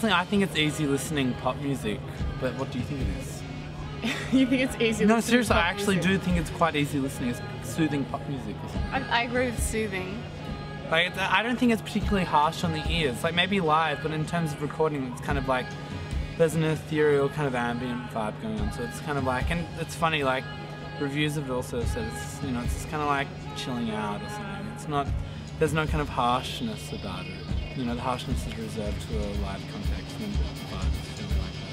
Personally, I think it's easy listening pop music, but what do you think it is? You think it's easy? No, seriously, I actually do think it's quite easy listening. It's soothing pop music or something. I agree with soothing. Like, I don't think it's particularly harsh on the ears. Like, maybe live, but in terms of recording, it's kind of like there's an ethereal kind of ambient vibe going on. So it's kind of like, and it's funny, like reviews have also said it's, you know, it's just kind of like chilling out or something. It's not, there's no kind of harshness about it. You know, the harshness is reserved to a live context and the vibe is really like that.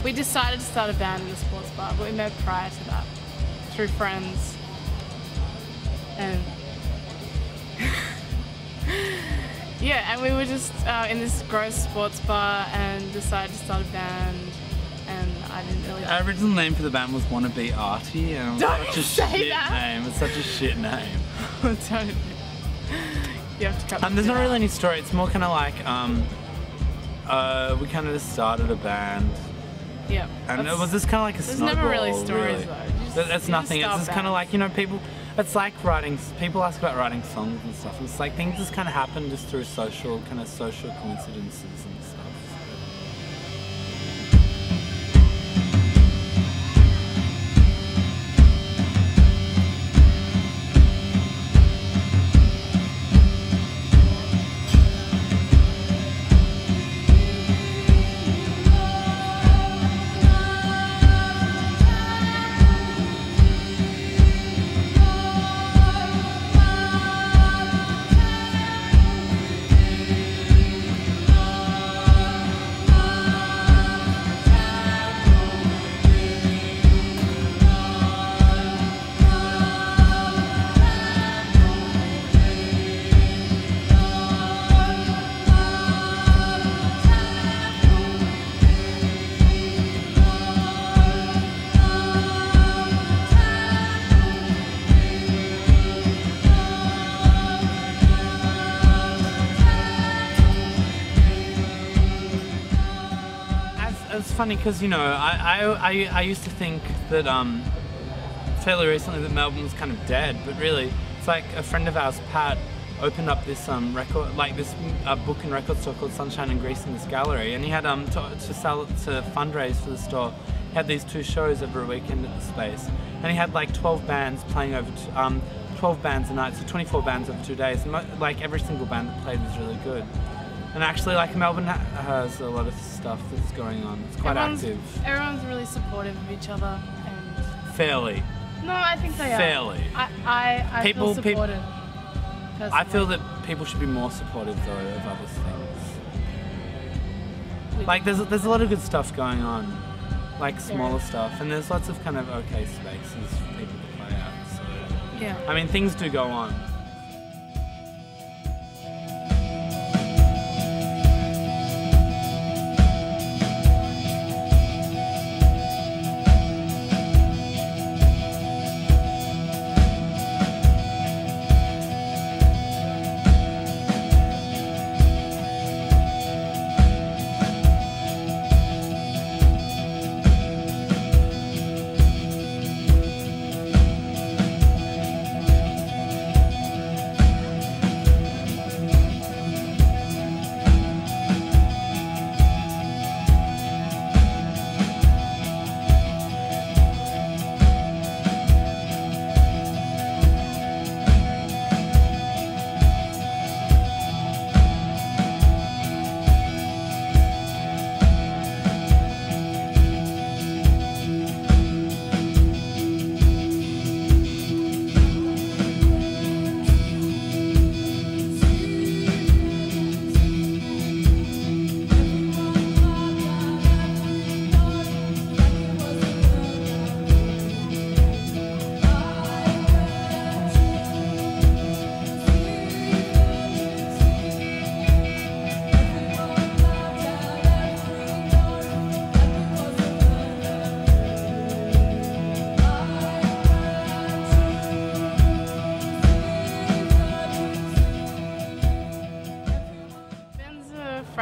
We decided to start a band in the sports bar, but we met prior to that through friends. And yeah, and we were just in this gross sports bar and decided to start a band. And I didn't really. Our original name for the band was Wannabe Arty, and it was such a shit name. It's such a shit name. Don't. You have to cut. There's not really any story. It's more kind of like we kind of just started a band. Yeah. And it was just kind of like a snowball. There's never really stories really. though. That's nothing. It's just kind of like, you know, people. It's like writing. People ask about writing songs and stuff. It's like things just kind of happen just through social coincidences and stuff. It's funny because, you know, I used to think that fairly recently that Melbourne was kind of dead, but really it's like a friend of ours, Pat, opened up this record, like this book and record store called Sunshine and Grease in this gallery, and he had to fundraise for the store. He had these 2 shows every weekend at the space, and he had like 12 bands playing over 12 bands a night, so 24 bands over 2 days, and like every single band that played was really good. And actually, like, Melbourne has a lot of stuff that's going on. It's quite active. Everyone's really supportive of each other. And fairly. No, I think they fairly. are. I feel supported. I feel that people should be more supportive, though, of other things. Like, there's a lot of good stuff going on. Like, smaller stuff. And there's lots of kind of okay spaces for people to play at. So, yeah. I mean, things do go on.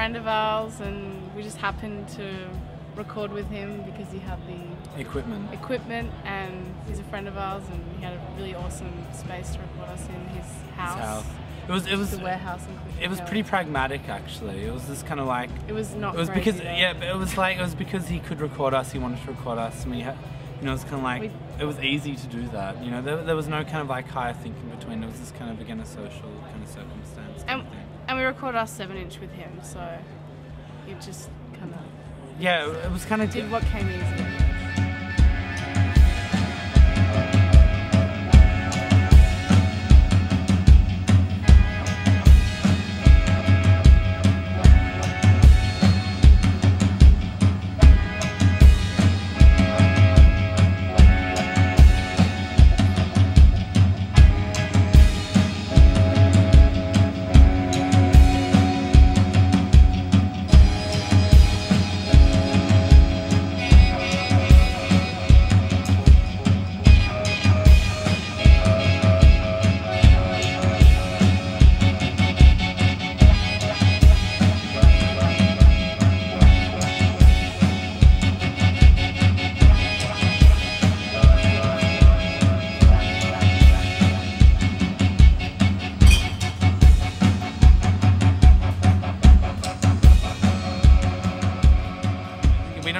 friend of ours, and we just happened to record with him because he had the equipment, and he's a friend of ours, and he had a really awesome space to record us in his house. It was the warehouse. It was pretty pragmatic, actually. It was just kind of like it was not. It was crazy because though. but it was because he could record us. He wanted to record us, and we had, you know, it's kind of like it was easy to do that. You know, there was no kind of like higher thinking between. It was just kind of again a social kind of circumstance. Kind of thing. And we recorded our 7-inch with him, so it just kind of it was kind of did what came easy.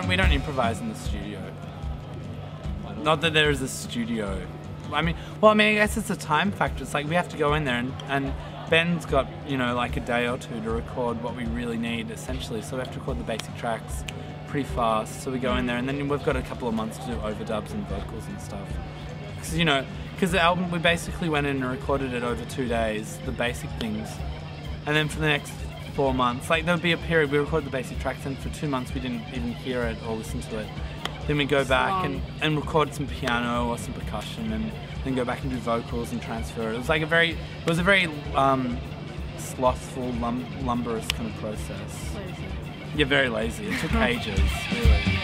We don't improvise in the studio. Not that there is a studio. I guess it's a time factor. It's like we have to go in there and Ben's got, you know, like a day or two to record what we really need, essentially. So we have to record the basic tracks pretty fast. So we go in there, and then we've got a couple of months to do overdubs and vocals and stuff. Because the album, we basically went in and recorded it over 2 days, the basic things. And then for the next 4 months, like there'll be a period we record the basic tracks, and for 2 months we didn't even hear it or listen to it. Then we go back and record some piano or some percussion, and then go back and do vocals and transfer it. It was like a very slothful, lumberous kind of process. Lazy. Yeah, very lazy. It took ages, really.